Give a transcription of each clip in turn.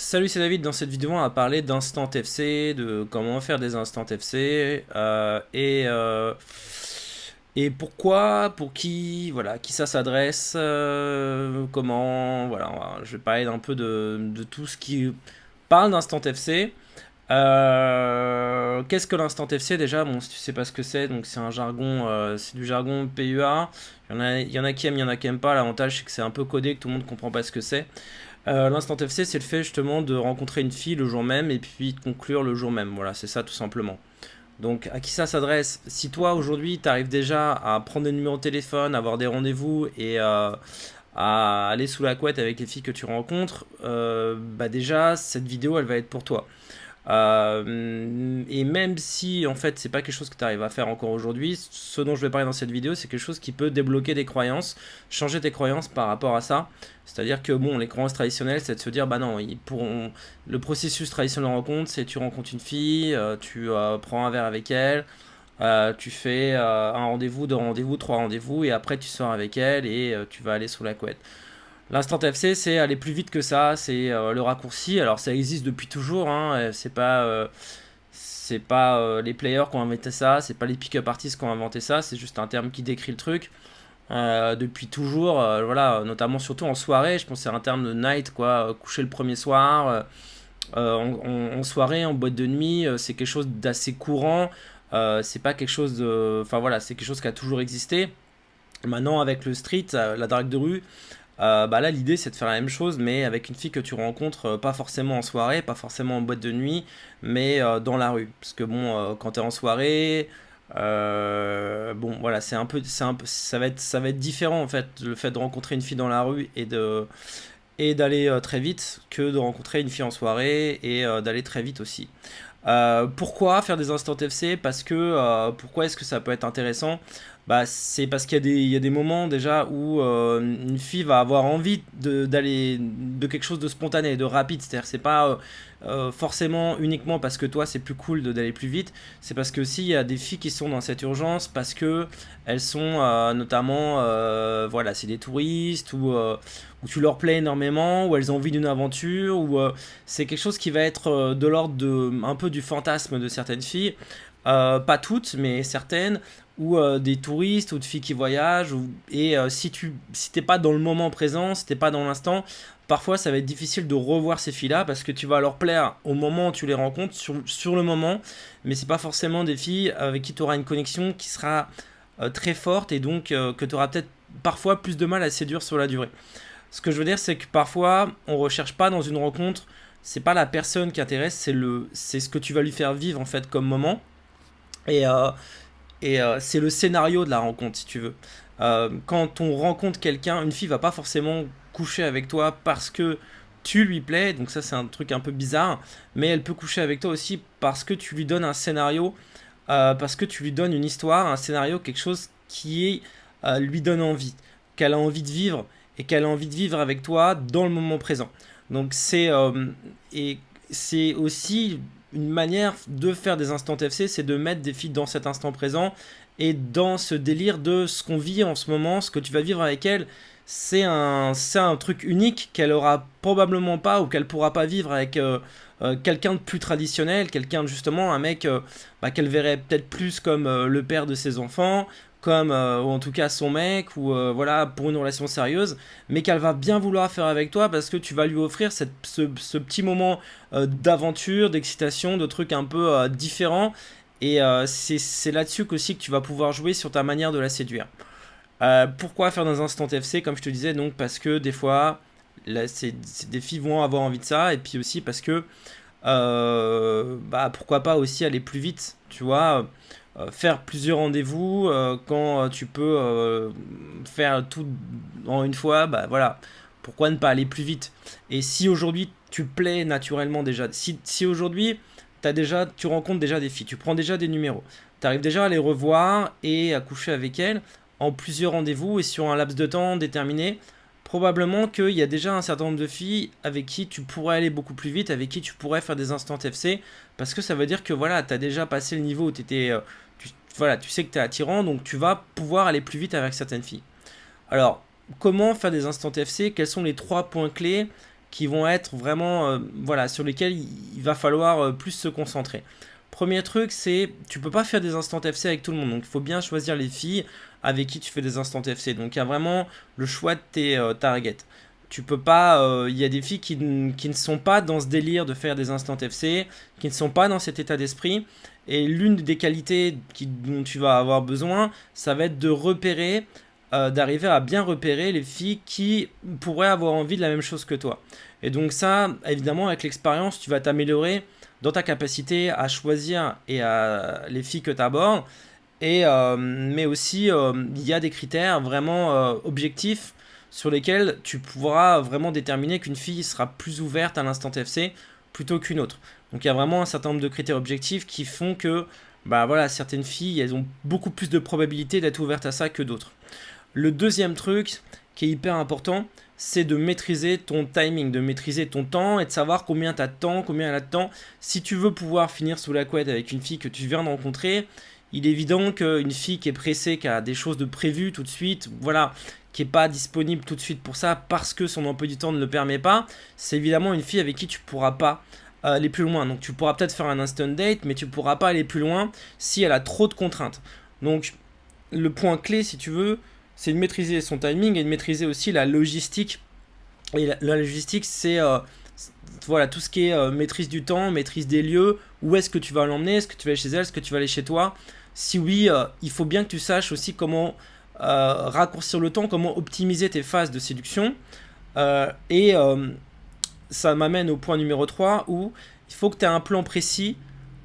Salut, c'est David. Dans cette vidéo, on va parler d'instant FC, de comment faire des instants FC et pourquoi, pour qui, voilà, qui ça s'adresse, comment, voilà. Je vais parler un peu de tout ce qui parle d'instant FC. Qu'est-ce que l'instant FC déjà? Bon, si tu sais pas ce que c'est, donc c'est un jargon, c'est du jargon PUA. Il y en a qui aiment, il y en a qui aiment pas. L'avantage c'est que c'est un peu codé, que tout le monde comprend pas ce que c'est. L'instant FC, c'est le fait justement de rencontrer une fille le jour même et puis de conclure le jour même. Voilà, c'est ça tout simplement. Donc, à qui ça s'adresse? Si toi aujourd'hui, tu arrives déjà à prendre des numéros de téléphone, à avoir des rendez-vous et à aller sous la couette avec les filles que tu rencontres, bah déjà, cette vidéo, elle va être pour toi. Et même si en fait c'est pas quelque chose que tu arrives à faire encore aujourd'hui, ce dont je vais parler dans cette vidéo, c'est quelque chose qui peut débloquer des croyances, changer tes croyances par rapport à ça. C'est-à-dire que bon, les croyances traditionnelles, c'est de se dire bah non, le processus traditionnel de rencontre, c'est tu rencontres une fille, tu prends un verre avec elle, tu fais un rendez-vous, deux rendez-vous, trois rendez-vous, et après tu sors avec elle et tu vas aller sous la couette. L'instant FC, c'est aller plus vite que ça, c'est le raccourci. Alors ça existe depuis toujours, hein, c'est pas les players qui ont inventé ça, c'est pas les pick-up artists qui ont inventé ça, c'est juste un terme qui décrit le truc. Depuis toujours, voilà, notamment surtout en soirée, je pense que c'est un terme de night, quoi, coucher le premier soir, en soirée, en boîte de nuit, c'est quelque chose d'assez courant, c'est pas quelque chose de... Enfin voilà, c'est quelque chose qui a toujours existé. Maintenant, avec le street, la drague de rue, bah là, l'idée c'est de faire la même chose, mais avec une fille que tu rencontres, pas forcément en soirée, pas forcément en boîte de nuit, mais dans la rue. Parce que bon, quand t'es en soirée, bon, voilà, ça va être différent en fait, le fait de rencontrer une fille dans la rue et d'aller très vite que de rencontrer une fille en soirée et d'aller très vite aussi. Pourquoi faire des instants FC? Parce que pourquoi est-ce que ça peut être intéressant? Bah, c'est parce qu'il y a des moments déjà où une fille va avoir envie d'aller de quelque chose de spontané, de rapide. C'est-à-dire c'est pas forcément uniquement parce que toi c'est plus cool d'aller plus vite. C'est parce que s'il y a des filles qui sont dans cette urgence parce que elles sont notamment voilà, c'est des touristes ou tu leur plais énormément, ou elles ont envie d'une aventure, ou c'est quelque chose qui va être de l'ordre un peu du fantasme de certaines filles, pas toutes, mais certaines, ou des touristes, ou de filles qui voyagent, et si t'es pas dans le moment présent, si t'es pas dans l'instant, parfois ça va être difficile de revoir ces filles-là, parce que tu vas leur plaire au moment où tu les rencontres, sur le moment, mais c'est pas forcément des filles avec qui tu auras une connexion qui sera très forte, et donc que tu auras peut-être parfois plus de mal à séduire sur la durée. Ce que je veux dire, c'est que parfois, on recherche pas dans une rencontre, c'est pas la personne qui intéresse, c'est ce que tu vas lui faire vivre en fait comme moment. Et, c'est le scénario de la rencontre, si tu veux. Quand on rencontre quelqu'un, une fille va pas forcément coucher avec toi parce que tu lui plais, donc ça c'est un truc un peu bizarre, mais elle peut coucher avec toi aussi parce que tu lui donnes un scénario, parce que tu lui donnes une histoire, un scénario, quelque chose lui donne envie, qu'elle a envie de vivre et qu'elle a envie de vivre avec toi dans le moment présent. Donc et c'est aussi une manière de faire des instants FC, c'est de mettre des filles dans cet instant présent et dans ce délire de ce qu'on vit en ce moment, ce que tu vas vivre avec elle. C'est un truc unique qu'elle aura probablement pas ou qu'elle pourra pas vivre avec quelqu'un de plus traditionnel, quelqu'un de justement, un mec bah, qu'elle verrait peut-être plus comme le père de ses enfants, comme ou en tout cas son mec, ou voilà, pour une relation sérieuse, mais qu'elle va bien vouloir faire avec toi parce que tu vas lui offrir ce petit moment d'aventure, d'excitation, de trucs un peu différents, et c'est là-dessus aussi que tu vas pouvoir jouer sur ta manière de la séduire. Pourquoi faire dans un instant FC, comme je te disais, donc parce que des fois, là, des filles vont avoir envie de ça, et puis aussi parce que bah, pourquoi pas aussi aller plus vite, tu vois, faire plusieurs rendez-vous quand tu peux faire tout en une fois, bah voilà, pourquoi ne pas aller plus vite? Et si aujourd'hui tu plais naturellement déjà, si aujourd'hui tu rencontres déjà des filles, tu prends déjà des numéros, tu arrives déjà à les revoir et à coucher avec elles en plusieurs rendez-vous et sur un laps de temps déterminé, probablement qu'il y a déjà un certain nombre de filles avec qui tu pourrais aller beaucoup plus vite, avec qui tu pourrais faire des instants FC, parce que ça veut dire que voilà, tu as déjà passé le niveau où voilà, tu sais que tu es attirant, donc tu vas pouvoir aller plus vite avec certaines filles. Alors, comment faire des instants FC? Quels sont les trois points clés? qui vont être vraiment, voilà, sur lesquels il va falloir plus se concentrer. Premier truc, c'est tu peux pas faire des instants FC avec tout le monde, donc il faut bien choisir les filles avec qui tu fais des instants FC. Donc il y a vraiment le choix de tes targets. Tu peux pas, il y a des filles qui ne sont pas dans ce délire de faire des instants FC, qui ne sont pas dans cet état d'esprit. Et l'une des qualités dont tu vas avoir besoin, ça va être de repérer, d'arriver à bien repérer les filles qui pourraient avoir envie de la même chose que toi. Et donc ça, évidemment, avec l'expérience, tu vas t'améliorer dans ta capacité à choisir les filles que tu abordes. Mais aussi, il y a des critères vraiment objectifs sur lesquels tu pourras vraiment déterminer qu'une fille sera plus ouverte à l'instant FC plutôt qu'une autre. Donc il y a vraiment un certain nombre de critères objectifs qui font que bah, voilà, certaines filles, elles ont beaucoup plus de probabilité d'être ouvertes à ça que d'autres. Le deuxième truc qui est hyper important, c'est de maîtriser ton timing, de maîtriser ton temps et de savoir combien tu as de temps, combien elle a de temps. Si tu veux pouvoir finir sous la couette avec une fille que tu viens de rencontrer, il est évident qu'une fille qui est pressée, qui a des choses de prévues tout de suite, voilà, qui n'est pas disponible tout de suite pour ça parce que son emploi du temps ne le permet pas, c'est évidemment une fille avec qui tu ne pourras pas aller plus loin. Donc tu pourras peut-être faire un instant date, mais tu ne pourras pas aller plus loin si elle a trop de contraintes. Donc le point clé, si tu veux, c'est de maîtriser son timing et de maîtriser aussi la logistique. Et la logistique, c'est voilà, tout ce qui est maîtrise du temps, maîtrise des lieux, où est-ce que tu vas l'emmener, est-ce que tu vas aller chez elle, est-ce que tu vas aller chez toi. Si oui, il faut bien que tu saches aussi comment raccourcir le temps, comment optimiser tes phases de séduction. Ça m'amène au point numéro 3 où il faut que tu aies un plan précis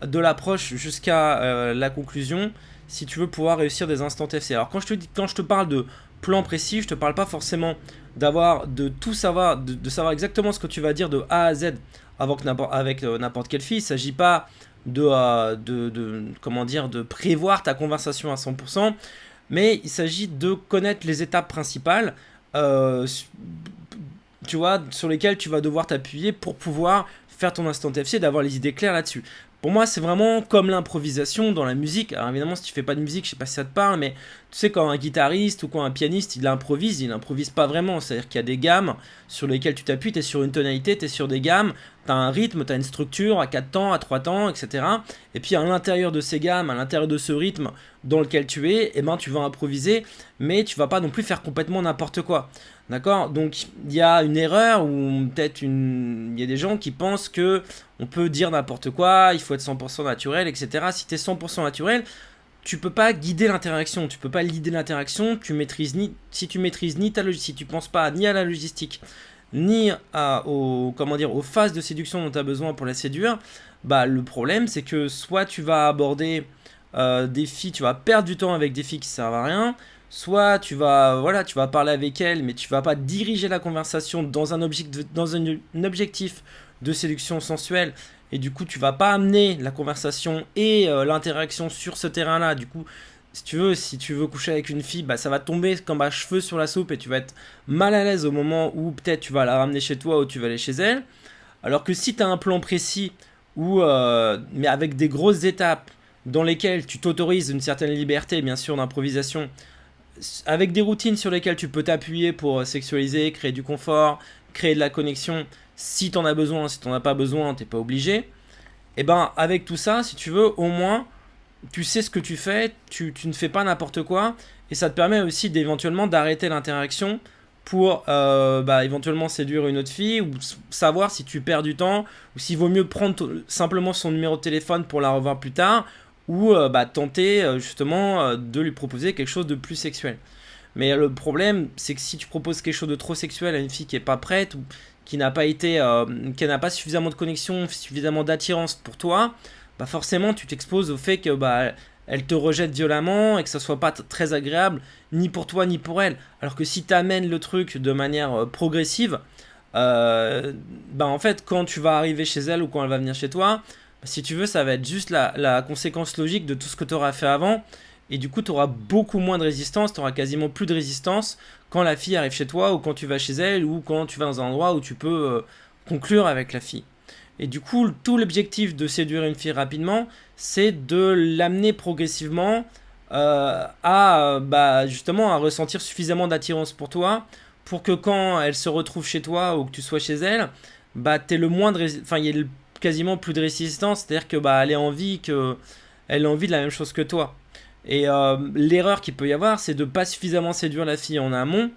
de l'approche jusqu'à la conclusion si tu veux pouvoir réussir des instants FC. Alors quand je te parle de plan précis, je te parle pas forcément de tout savoir, de savoir exactement ce que tu vas dire de A à Z avec n'importe quelle fille. Il ne s'agit pas comment dire, de prévoir ta conversation à 100%, mais il s'agit de connaître les étapes principales, tu vois, sur lesquelles tu vas devoir t'appuyer pour pouvoir faire ton instant FC et d'avoir les idées claires là-dessus. Pour moi, c'est vraiment comme l'improvisation dans la musique. Alors évidemment, si tu fais pas de musique, je sais pas si ça te parle, mais tu sais, quand un guitariste ou quand un pianiste, il improvise pas vraiment. C'est-à-dire qu'il y a des gammes sur lesquelles tu t'appuies, tu es sur une tonalité, tu es sur des gammes, tu as un rythme, tu as une structure à 4 temps, à 3 temps, etc. Et puis à l'intérieur de ces gammes, à l'intérieur de ce rythme dans lequel tu es, eh ben, tu vas improviser, mais tu vas pas non plus faire complètement n'importe quoi. D'accord? Donc il y a une erreur ou peut-être il y a des gens qui pensent que on peut dire n'importe quoi, il faut être 100% naturel, etc. Si tu es 100% naturel, tu peux pas guider l'interaction, tu peux pas leader l'interaction, si tu maîtrises ni ta logistique, si tu penses pas ni à la logistique, ni aux phases de séduction dont tu as besoin pour la séduire, bah le problème c'est que soit tu vas aborder des filles, tu vas perdre du temps avec des filles qui servent à rien, soit tu vas parler avec elles, mais tu vas pas diriger la conversation dans un objectif de séduction sensuelle, et du coup tu vas pas amener la conversation et l'interaction sur ce terrain-là. Du coup, si tu veux coucher avec une fille, bah, ça va tomber comme un cheveu sur la soupe et tu vas être mal à l'aise au moment où peut-être tu vas la ramener chez toi ou tu vas aller chez elle. Alors que si tu as un plan précis, mais avec des grosses étapes dans lesquelles tu t'autorises une certaine liberté, bien sûr, d'improvisation, avec des routines sur lesquelles tu peux t'appuyer pour sexualiser, créer du confort, créer de la connexion, si t'en as besoin, si t'en as pas besoin, t'es pas obligé. Et ben avec tout ça, si tu veux, au moins tu sais ce que tu fais, tu ne fais pas n'importe quoi, et ça te permet aussi d'éventuellement d'arrêter l'interaction pour éventuellement séduire une autre fille, ou savoir si tu perds du temps, ou s'il vaut mieux prendre simplement son numéro de téléphone pour la revoir plus tard, ou tenter justement de lui proposer quelque chose de plus sexuel. Mais le problème, c'est que si tu proposes quelque chose de trop sexuel à une fille qui est pas prête, ou qui n'a pas suffisamment de connexion, suffisamment d'attirance pour toi, bah forcément tu t'exposes au fait que elle te rejette violemment et que ça soit pas très agréable ni pour toi ni pour elle. Alors que si tu amènes le truc de manière progressive, en fait quand tu vas arriver chez elle ou quand elle va venir chez toi, si tu veux, ça va être juste la conséquence logique de tout ce que tu auras fait avant. Et du coup, tu auras beaucoup moins de résistance, tu auras quasiment plus de résistance quand la fille arrive chez toi ou quand tu vas chez elle ou quand tu vas dans un endroit où tu peux conclure avec la fille. Et du coup, tout l'objectif de séduire une fille rapidement, c'est de l'amener progressivement justement à ressentir suffisamment d'attirance pour toi pour que quand elle se retrouve chez toi ou que tu sois chez elle, bah t'aies le moins de enfin il y a quasiment plus de résistance, c'est-à-dire que bah elle a envie de la même chose que toi. Et l'erreur qu'il peut y avoir, c'est de pas suffisamment séduire la fille en amont,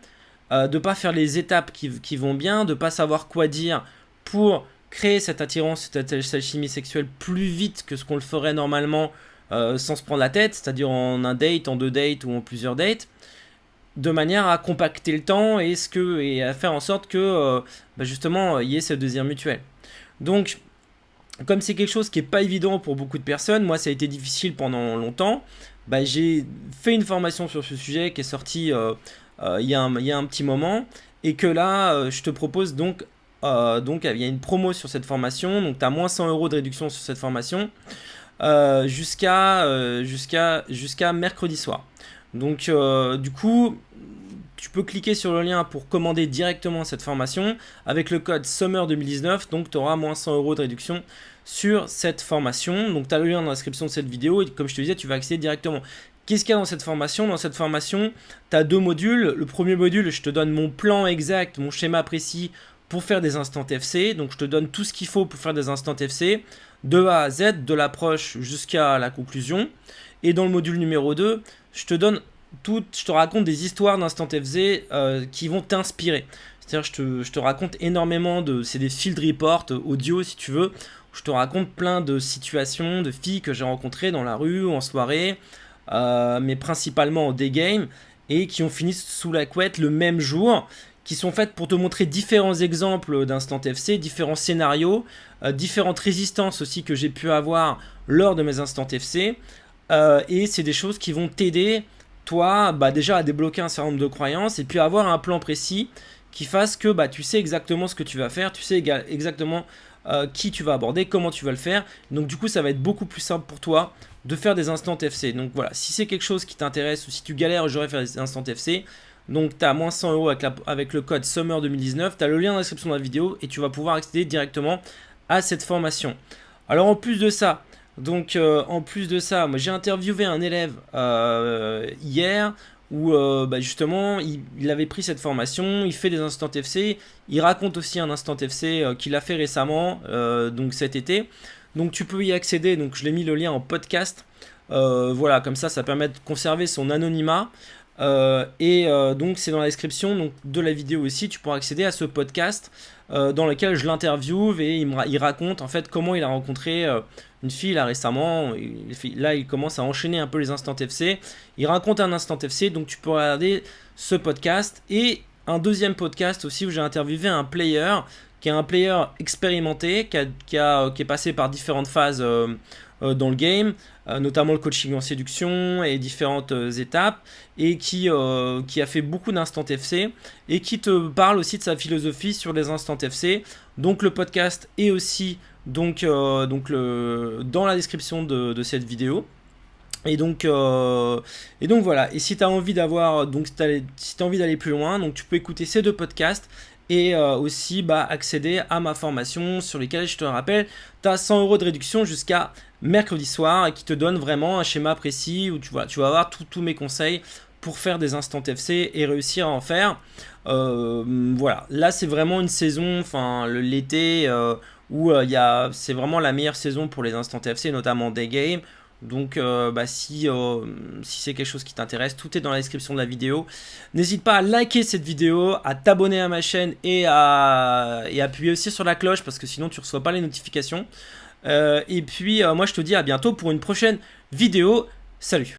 de pas faire les étapes qui vont bien, de pas savoir quoi dire pour créer cette attirance, cette alchimie sexuelle plus vite que ce qu'on le ferait normalement sans se prendre la tête, c'est-à-dire en un date, en deux dates ou en plusieurs dates, de manière à compacter le temps et à faire en sorte que bah justement il y ait ce désir mutuel. Donc, comme c'est quelque chose qui n'est pas évident pour beaucoup de personnes, moi ça a été difficile pendant longtemps, bah, j'ai fait une formation sur ce sujet qui est sortie il y a un petit moment, et que là je te propose donc il y a une promo sur cette formation, donc tu as moins 100 € de réduction sur cette formation jusqu'à mercredi soir. Donc du coup, tu peux cliquer sur le lien pour commander directement cette formation avec le code SUMMER 2019, donc tu auras moins 100 € de réduction sur cette formation. Donc tu as le lien dans la description de cette vidéo et comme je te disais, tu vas accéder directement. Qu'est-ce qu'il y a dans cette formation? Dans cette formation, tu as deux modules. Le premier module, je te donne mon plan exact, mon schéma précis pour faire des instants FC. Donc je te donne tout ce qu'il faut pour faire des instants FC, de A à Z, de l'approche jusqu'à la conclusion. Et dans le module numéro 2, je te raconte des histoires d'instant FC qui vont t'inspirer. C'est-à-dire je te raconte énormément c'est des field reports audio si tu veux. Je te raconte plein de situations de filles que j'ai rencontrées dans la rue ou en soirée, mais principalement en day game, et qui ont fini sous la couette le même jour, qui sont faites pour te montrer différents exemples d'instant FC, différents scénarios, différentes résistances aussi que j'ai pu avoir lors de mes instants FC, et c'est des choses qui vont t'aider, toi, bah, déjà à débloquer un certain nombre de croyances, et puis à avoir un plan précis qui fasse que bah, tu sais exactement ce que tu vas faire, tu sais exactement qui tu vas aborder, comment tu vas le faire. Donc du coup ça va être beaucoup plus simple pour toi de faire des instants FC. Donc voilà, si c'est quelque chose qui t'intéresse ou si tu galères aujourd'hui à faire des instants FC, donc tu as moins 100 € avec le code SUMMER 2019, tu as le lien dans la description de la vidéo et tu vas pouvoir accéder directement à cette formation. Alors en plus de ça, moi j'ai interviewé un élève hier où bah, justement il avait pris cette formation, il fait des instants FC, il raconte aussi un instant FC qu'il a fait récemment, donc cet été. Donc tu peux y accéder, donc je l'ai mis le lien en podcast, voilà, comme ça permet de conserver son anonymat. Donc c'est dans la description donc, de la vidéo aussi, tu pourras accéder à ce podcast dans lequel je l'interviewe et il raconte en fait comment il a rencontré une fille là récemment. Là il commence à enchaîner un peu les instants FC, il raconte un instant FC, donc tu peux regarder ce podcast et un deuxième podcast aussi où j'ai interviewé un player qui est un player expérimenté qui est passé par différentes phases dans le game, notamment le coaching en séduction et différentes étapes, et qui a fait beaucoup d'instants FC et qui te parle aussi de sa philosophie sur les instants FC. Donc le podcast est aussi dans la description de cette vidéo. Et donc voilà. Et si tu as envie d'aller plus loin, donc tu peux écouter ces deux podcasts et aussi accéder à ma formation sur lesquelles je te rappelle, tu as 100 € de réduction jusqu'à mercredi soir et qui te donne vraiment un schéma précis où tu vas avoir tous mes conseils pour faire des instants FC et réussir à en faire. Voilà, là c'est vraiment une saison, enfin l'été où c'est vraiment la meilleure saison pour les instants FC, notamment des games. Donc si c'est quelque chose qui t'intéresse, tout est dans la description de la vidéo. N'hésite pas à liker cette vidéo, à t'abonner à ma chaîne et à appuyer aussi sur la cloche parce que sinon tu ne reçois pas les notifications. Et puis moi je te dis à bientôt pour une prochaine vidéo. Salut!